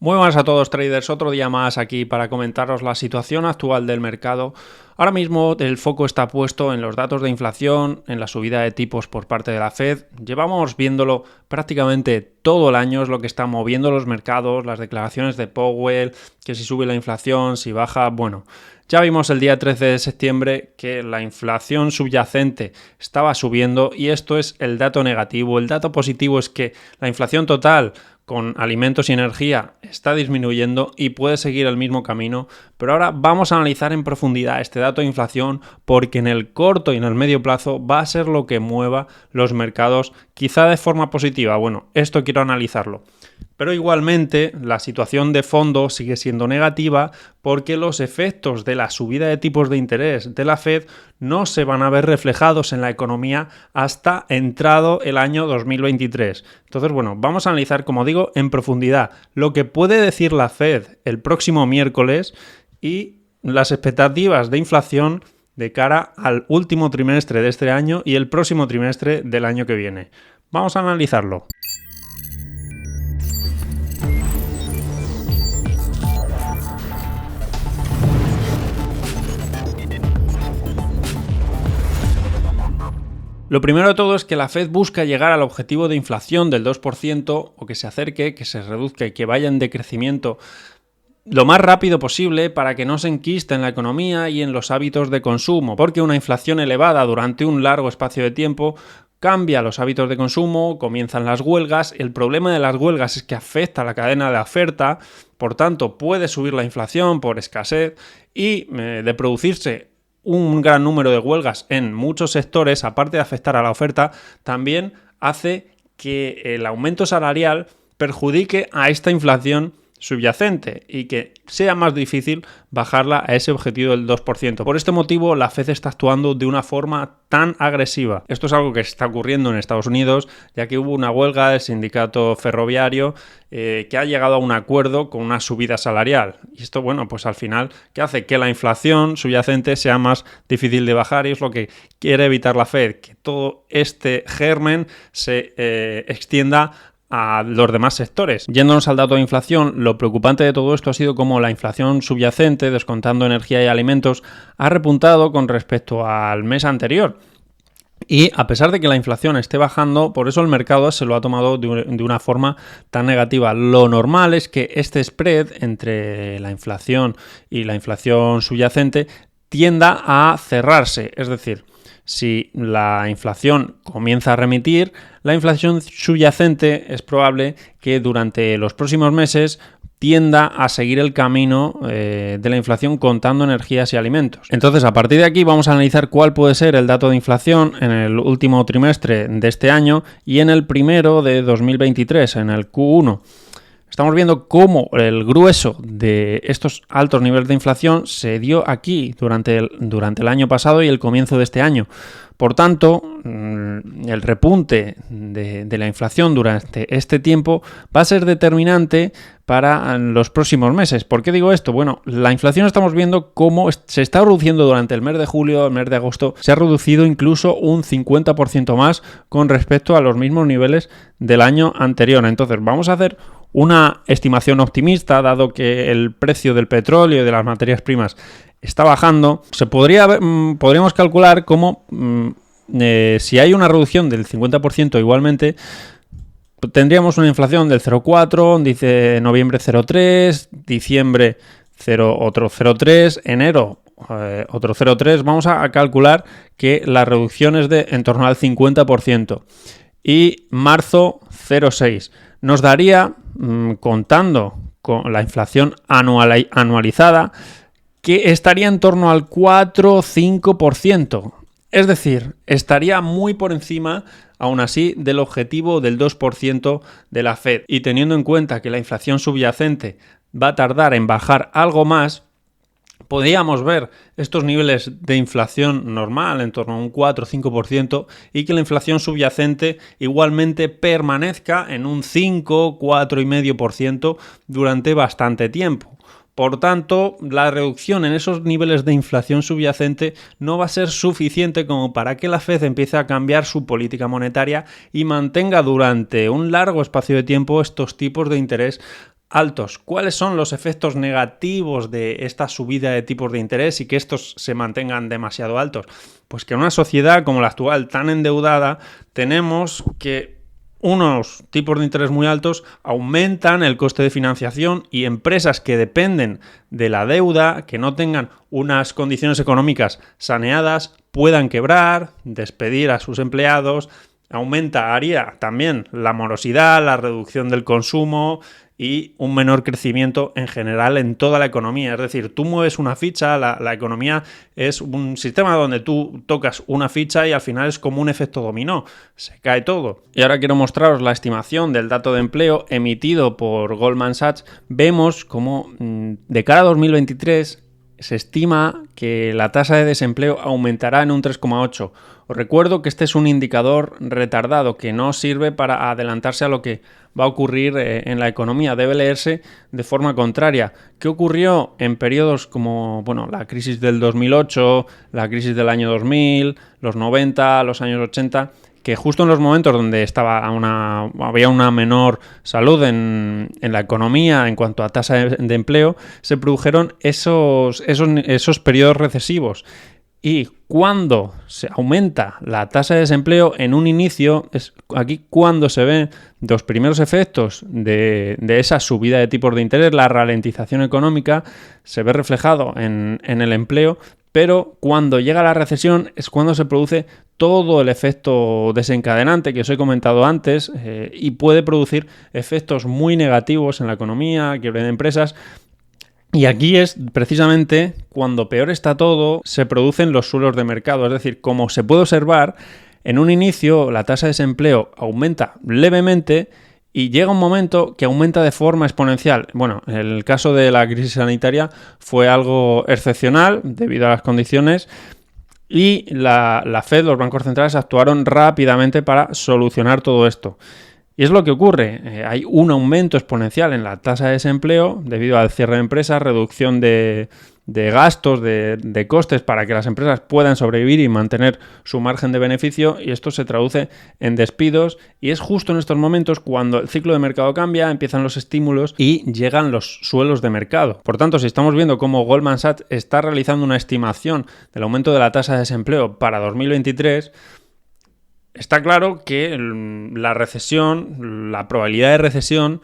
Muy buenas a todos traders, otro día más aquí para comentaros la situación actual del mercado. Ahora mismo el foco está puesto en los datos de inflación, en la subida de tipos por parte de la Fed. Llevamos viéndolo prácticamente todo el año, es lo que está moviendo los mercados, las declaraciones de Powell, que si sube la inflación, si baja, bueno. Ya vimos el día 13 de septiembre que la inflación subyacente estaba subiendo y esto es el dato negativo. El dato positivo es que la inflación total con alimentos y energía está disminuyendo y puede seguir el mismo camino, pero ahora vamos a analizar en profundidad este dato de inflación porque en el corto y en el medio plazo va a ser lo que mueva los mercados, quizá de forma positiva. Bueno, esto quiero analizarlo. Pero igualmente la situación de fondo sigue siendo negativa porque los efectos de la subida de tipos de interés de la Fed no se van a ver reflejados en la economía hasta entrado el año 2023. Entonces, bueno, vamos a analizar, como digo, en profundidad lo que puede decir la Fed el próximo miércoles y las expectativas de inflación de cara al último trimestre de este año y el próximo trimestre del año que viene. Vamos a analizarlo. Lo primero de todo es que la Fed busca llegar al objetivo de inflación del 2% o que se acerque, que se reduzca y que vaya en decrecimiento lo más rápido posible para que no se enquiste en la economía y en los hábitos de consumo, porque una inflación elevada durante un largo espacio de tiempo cambia los hábitos de consumo, comienzan las huelgas. El problema de las huelgas es que afecta a la cadena de oferta, por tanto puede subir la inflación por escasez y de producirse un gran número de huelgas en muchos sectores, aparte de afectar a la oferta, también hace que el aumento salarial perjudique a esta inflación subyacente y que sea más difícil bajarla a ese objetivo del 2%. Por este motivo, la Fed está actuando de una forma tan agresiva. Esto es algo que está ocurriendo en Estados Unidos, ya que hubo una huelga del sindicato ferroviario que ha llegado a un acuerdo con una subida salarial. Y esto, bueno, pues al final, ¿qué hace? Que la inflación subyacente sea más difícil de bajar y es lo que quiere evitar la Fed, que todo este germen se extienda a los demás sectores. Yéndonos al dato de inflación, lo preocupante de todo esto ha sido cómo la inflación subyacente, descontando energía y alimentos, ha repuntado con respecto al mes anterior. Y a pesar de que la inflación esté bajando, por eso el mercado se lo ha tomado de una forma tan negativa. Lo normal es que este spread entre la inflación y la inflación subyacente tienda a cerrarse, es decir, si la inflación comienza a remitir, la inflación subyacente es probable que durante los próximos meses tienda a seguir el camino de la inflación contando energías y alimentos. Entonces, a partir de aquí vamos a analizar cuál puede ser el dato de inflación en el último trimestre de este año y en el primero de 2023, en el Q1. Estamos viendo cómo el grueso de estos altos niveles de inflación se dio aquí durante el año pasado y el comienzo de este año. Por tanto, el repunte de la inflación durante este tiempo va a ser determinante para los próximos meses. ¿Por qué digo esto? Bueno, la inflación estamos viendo cómo se está reduciendo durante el mes de julio, el mes de agosto. Se ha reducido incluso un 50% más con respecto a los mismos niveles del año anterior. Entonces, vamos a hacer una estimación optimista, dado que el precio del petróleo y de las materias primas está bajando. Podríamos calcular cómo si hay una reducción del 50% igualmente, tendríamos una inflación del 0,4, dice noviembre 0,3, diciembre otro 0,3, enero otro 0,3. Vamos a calcular que la reducción es de en torno al 50% y marzo 0,6. Nos daría, contando con la inflación anualizada, que estaría en torno al 4-5%. Es decir, estaría muy por encima, aún así, del objetivo del 2% de la Fed. Y teniendo en cuenta que la inflación subyacente va a tardar en bajar algo más, podríamos ver estos niveles de inflación normal en torno a un 4-5% y que la inflación subyacente igualmente permanezca en un 5-4,5% durante bastante tiempo. Por tanto, la reducción en esos niveles de inflación subyacente no va a ser suficiente como para que la Fed empiece a cambiar su política monetaria y mantenga durante un largo espacio de tiempo estos tipos de interés altos. ¿Cuáles son los efectos negativos de esta subida de tipos de interés y que estos se mantengan demasiado altos? Pues que en una sociedad como la actual, tan endeudada, tenemos que unos tipos de interés muy altos aumentan el coste de financiación y empresas que dependen de la deuda, que no tengan unas condiciones económicas saneadas, puedan quebrar, despedir a sus empleados. Aumentaría también la morosidad, la reducción del consumo y un menor crecimiento en general en toda la economía. Es decir, tú mueves una ficha, la economía es un sistema donde tú tocas una ficha y al final es como un efecto dominó, se cae todo. Y ahora quiero mostraros la estimación del dato de empleo emitido por Goldman Sachs. Vemos como de cara a 2023 se estima que la tasa de desempleo aumentará en un 3,8%. Os recuerdo que este es un indicador retardado que no sirve para adelantarse a lo que va a ocurrir en la economía. Debe leerse de forma contraria. ¿Qué ocurrió en periodos como la crisis del 2008, la crisis del año 2000, los 90, los años 80? Que justo en los momentos donde había una menor salud en la economía en cuanto a tasa de empleo, se produjeron esos periodos recesivos. Y cuando se aumenta la tasa de desempleo en un inicio, es aquí cuando se ven los primeros efectos de esa subida de tipos de interés, la ralentización económica, se ve reflejado en el empleo, pero cuando llega la recesión es cuando se produce todo el efecto desencadenante que os he comentado antes y puede producir efectos muy negativos en la economía, quiebra de empresas. Y aquí es precisamente cuando peor está todo, se producen los suelos de mercado. Es decir, como se puede observar, en un inicio la tasa de desempleo aumenta levemente y llega un momento que aumenta de forma exponencial. Bueno, en el caso de la crisis sanitaria fue algo excepcional debido a las condiciones y la Fed, los bancos centrales, actuaron rápidamente para solucionar todo esto. Y es lo que ocurre, hay un aumento exponencial en la tasa de desempleo debido al cierre de empresas, reducción de gastos, de costes para que las empresas puedan sobrevivir y mantener su margen de beneficio, y esto se traduce en despidos y es justo en estos momentos cuando el ciclo de mercado cambia, empiezan los estímulos y llegan los suelos de mercado. Por tanto, si estamos viendo cómo Goldman Sachs está realizando una estimación del aumento de la tasa de desempleo para 2023, está claro que la recesión, la probabilidad de recesión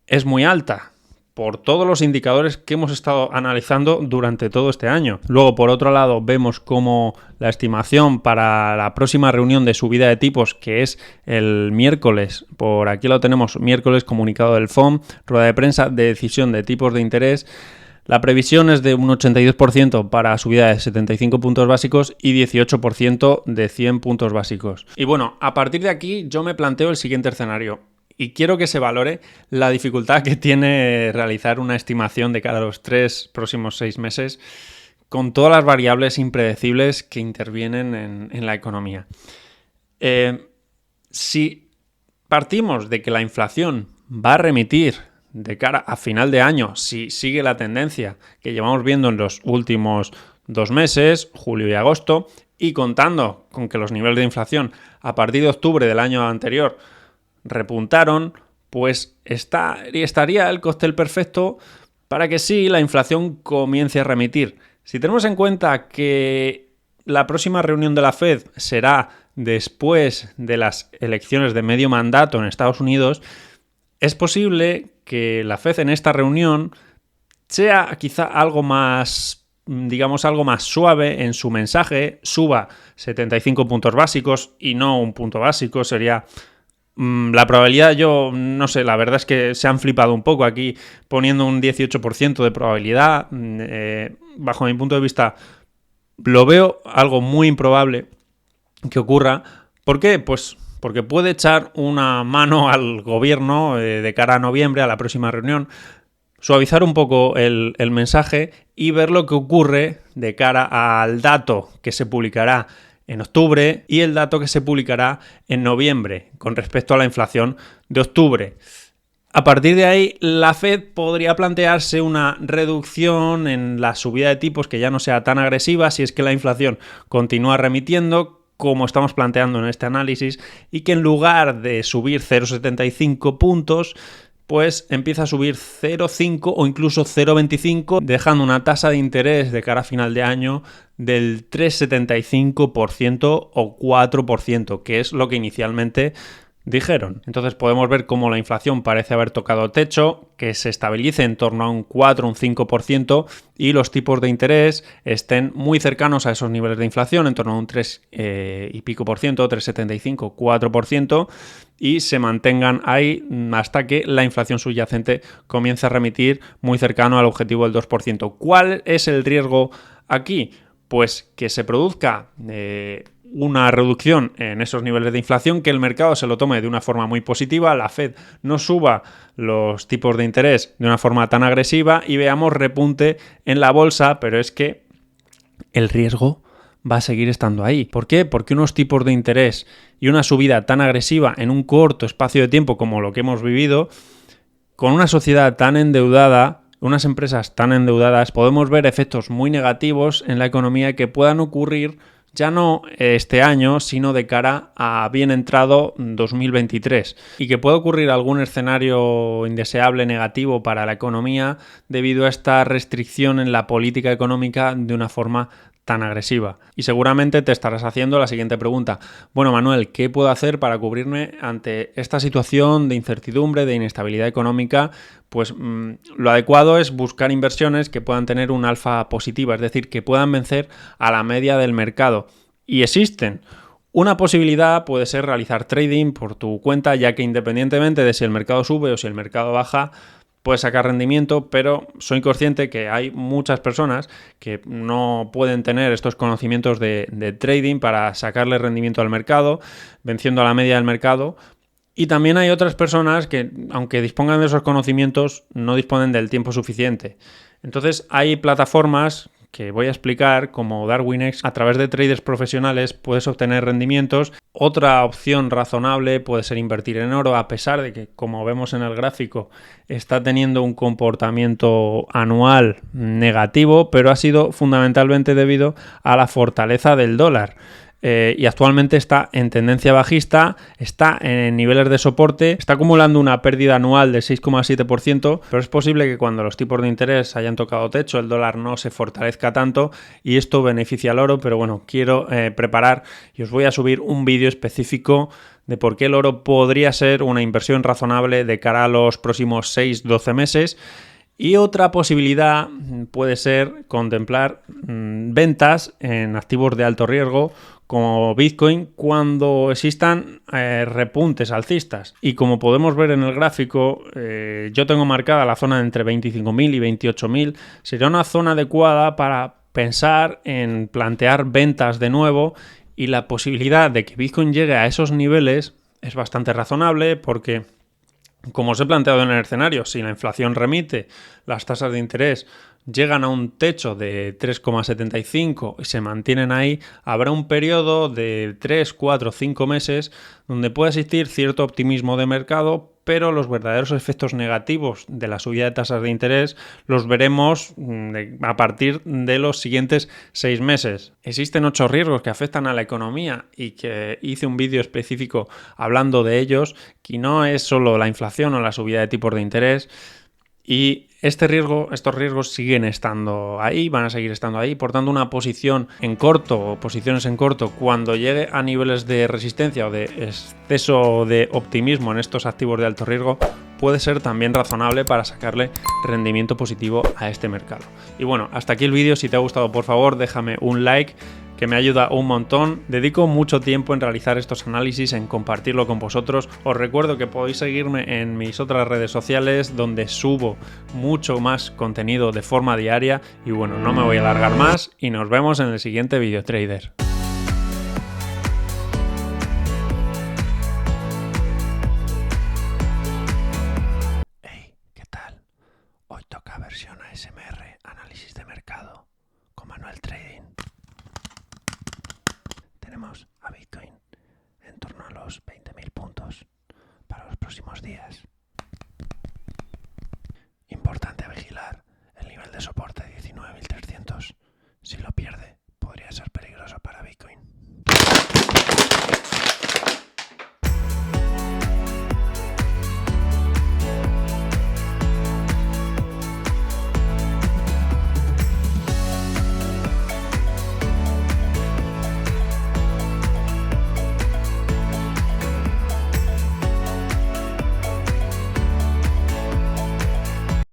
es muy alta por todos los indicadores que hemos estado analizando durante todo este año. Luego, por otro lado, vemos cómo la estimación para la próxima reunión de subida de tipos, que es el miércoles, por aquí lo tenemos, miércoles, comunicado del FOM, rueda de prensa de decisión de tipos de interés. La previsión es de un 82% para subida de 75 puntos básicos y 18% de 100 puntos básicos. Y bueno, a partir de aquí yo me planteo el siguiente escenario y quiero que se valore la dificultad que tiene realizar una estimación de cara a los próximos 6 meses con todas las variables impredecibles que intervienen en la economía. Si partimos de que la inflación va a remitir de cara a final de año, si sigue la tendencia que llevamos viendo en los últimos 2 meses, julio y agosto, y contando con que los niveles de inflación a partir de octubre del año anterior repuntaron, pues estaría el cóctel perfecto para que sí, la inflación comience a remitir. Si tenemos en cuenta que la próxima reunión de la Fed será después de las elecciones de medio mandato en Estados Unidos, es posible que la Fed en esta reunión sea quizá algo más suave en su mensaje, suba 75 puntos básicos y no un punto básico, sería la probabilidad, yo no sé, la verdad es que se han flipado un poco aquí poniendo un 18% de probabilidad, bajo mi punto de vista lo veo algo muy improbable que ocurra. ¿Por qué? Pues porque puede echar una mano al gobierno de cara a noviembre, a la próxima reunión, suavizar un poco el mensaje y ver lo que ocurre de cara al dato que se publicará en octubre y el dato que se publicará en noviembre con respecto a la inflación de octubre. A partir de ahí, la Fed podría plantearse una reducción en la subida de tipos que ya no sea tan agresiva si es que la inflación continúa remitiendo, como estamos planteando en este análisis, y que en lugar de subir 0,75 puntos, pues empieza a subir 0,5 o incluso 0,25, dejando una tasa de interés de cara a final de año del 3,75% o 4%, que es lo que inicialmente dijeron. Entonces podemos ver cómo la inflación parece haber tocado techo, que se estabilice en torno a un 4 o un 5% y los tipos de interés estén muy cercanos a esos niveles de inflación, en torno a un 3 y pico por ciento, 3,75, 4%, y se mantengan ahí hasta que la inflación subyacente comience a remitir muy cercano al objetivo del 2%. ¿Cuál es el riesgo aquí? Pues que se produzca una reducción en esos niveles de inflación, que el mercado se lo tome de una forma muy positiva, la Fed no suba los tipos de interés de una forma tan agresiva y veamos repunte en la bolsa, pero es que el riesgo va a seguir estando ahí. ¿Por qué? Porque unos tipos de interés y una subida tan agresiva en un corto espacio de tiempo como lo que hemos vivido, con una sociedad tan endeudada, unas empresas tan endeudadas, podemos ver efectos muy negativos en la economía que puedan ocurrir ya no este año, sino de cara a bien entrado 2023. Y que pueda ocurrir algún escenario indeseable, negativo para la economía debido a esta restricción en la política económica de una forma tan agresiva. Y seguramente te estarás haciendo la siguiente pregunta. Bueno, Manuel, ¿qué puedo hacer para cubrirme ante esta situación de incertidumbre, de inestabilidad económica? Pues lo adecuado es buscar inversiones que puedan tener un alfa positiva, es decir, que puedan vencer a la media del mercado. Y existen. Una posibilidad puede ser realizar trading por tu cuenta, ya que independientemente de si el mercado sube o si el mercado baja, puedes sacar rendimiento, pero soy consciente que hay muchas personas que no pueden tener estos conocimientos de trading para sacarle rendimiento al mercado, venciendo a la media del mercado. Y también hay otras personas que, aunque dispongan de esos conocimientos, no disponen del tiempo suficiente. Entonces hay plataformas que voy a explicar como Darwinex. A través de traders profesionales puedes obtener rendimientos. Otra opción razonable puede ser invertir en oro, a pesar de que, como vemos en el gráfico, está teniendo un comportamiento anual negativo, pero ha sido fundamentalmente debido a la fortaleza del dólar. Y actualmente está en tendencia bajista, está en niveles de soporte, está acumulando una pérdida anual del 6,7%, pero es posible que cuando los tipos de interés hayan tocado techo, el dólar no se fortalezca tanto y esto beneficia al oro, pero bueno, quiero preparar y os voy a subir un vídeo específico de por qué el oro podría ser una inversión razonable de cara a los próximos 6-12 meses. Y otra posibilidad puede ser contemplar ventas en activos de alto riesgo como Bitcoin cuando existan repuntes alcistas. Y como podemos ver en el gráfico, yo tengo marcada la zona de entre 25.000 y 28.000. Sería una zona adecuada para pensar en plantear ventas de nuevo, y la posibilidad de que Bitcoin llegue a esos niveles es bastante razonable porque, como os he planteado en el escenario, si la inflación remite, las tasas de interés llegan a un techo de 3,75 y se mantienen ahí, habrá un periodo de 3, 4, 5 meses donde puede existir cierto optimismo de mercado, pero los verdaderos efectos negativos de la subida de tasas de interés los veremos a partir de los siguientes 6 meses. Existen 8 riesgos que afectan a la economía y que hice un vídeo específico hablando de ellos, que no es solo la inflación o la subida de tipos de interés. Y estos riesgos siguen estando ahí, van a seguir estando ahí. Por tanto, una posición en corto o posiciones en corto, cuando llegue a niveles de resistencia o de exceso de optimismo en estos activos de alto riesgo, puede ser también razonable para sacarle rendimiento positivo a este mercado. Y bueno, hasta aquí el vídeo. Si te ha gustado, por favor, déjame un like, que me ayuda un montón. Dedico mucho tiempo en realizar estos análisis, en compartirlo con vosotros. Os recuerdo que podéis seguirme en mis otras redes sociales, donde subo mucho más contenido de forma diaria. Y bueno, no me voy a alargar más y nos vemos en el siguiente video trader. Hey, ¿qué tal? Hoy toca versión ASMR, análisis de mercado con Manuel Trading. Tenemos a Bitcoin en torno a los 20.000 puntos para los próximos días. Importante